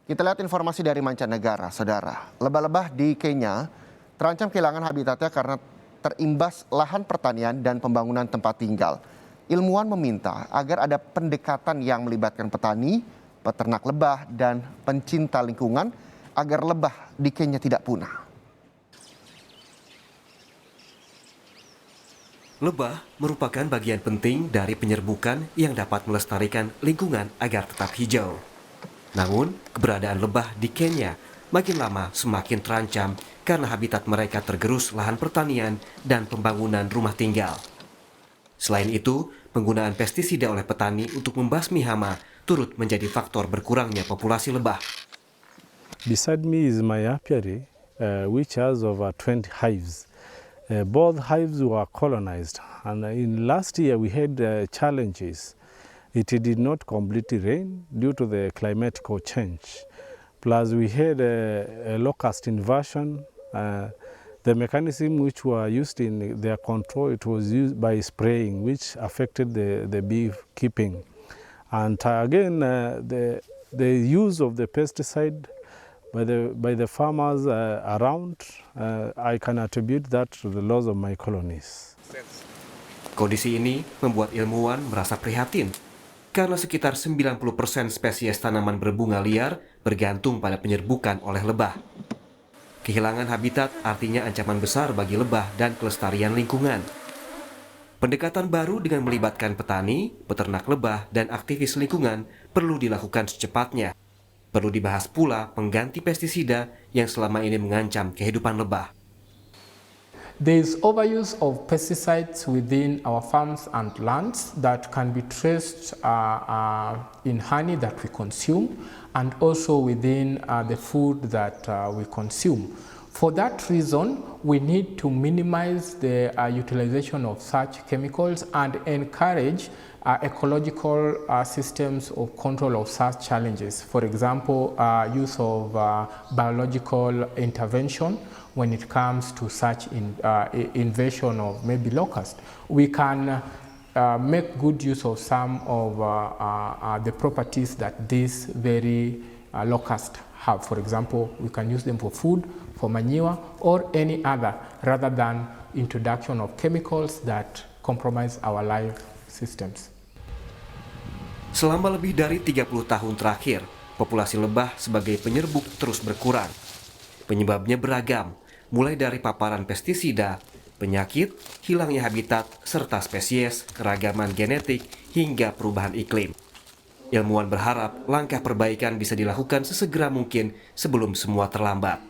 Kita lihat informasi dari mancanegara, saudara. Lebah-lebah di Kenya terancam kehilangan habitatnya karena terimbas lahan pertanian dan pembangunan tempat tinggal. Ilmuwan meminta agar ada pendekatan yang melibatkan petani, peternak lebah, dan pencinta lingkungan agar lebah di Kenya tidak punah. Lebah merupakan bagian penting dari penyerbukan yang dapat melestarikan lingkungan agar tetap hijau. Namun, keberadaan lebah di Kenya makin lama semakin terancam karena habitat mereka tergerus lahan pertanian dan pembangunan rumah tinggal. Selain itu, penggunaan pestisida oleh petani untuk membasmi hama turut menjadi faktor berkurangnya populasi lebah. Beside me is my apiary, which has over 20 hives. Both hives were colonized, and in last year we had challenges. It did not completely rain due to the climatical change. Plus we had a locust invasion. The mechanism which were used in their control, it was used by spraying, which affected the beekeeping. And again, the use of the pesticide by the farmers around, I can attribute that to the loss of my colonies. Kondisi ini membuat ilmuwan merasa prihatin karena sekitar 90% spesies tanaman berbunga liar bergantung pada penyerbukan oleh lebah. Kehilangan habitat artinya ancaman besar bagi lebah dan kelestarian lingkungan. Pendekatan baru dengan melibatkan petani, peternak lebah, dan aktivis lingkungan perlu dilakukan secepatnya. Perlu dibahas pula pengganti pestisida yang selama ini mengancam kehidupan lebah. There is overuse of pesticides within our farms and lands that can be traced in honey that we consume and also within the food that we consume. For that reason, we need to minimize the utilization of such chemicals and encourage ecological systems of control of such challenges. For example, use of biological intervention when it comes to such invasion of maybe locust. We can make good use of some of the properties that these very locusts have. For example, we can use them for food, for manure, or any other, rather than introduction of chemicals that compromise our life systems. Selama lebih dari 30 tahun terakhir, populasi lebah sebagai penyerbuk terus berkurang. Penyebabnya beragam, mulai dari paparan pestisida, penyakit, hilangnya habitat, serta spesies, keragaman genetik, hingga perubahan iklim. Ilmuwan berharap langkah perbaikan bisa dilakukan sesegera mungkin sebelum semua terlambat.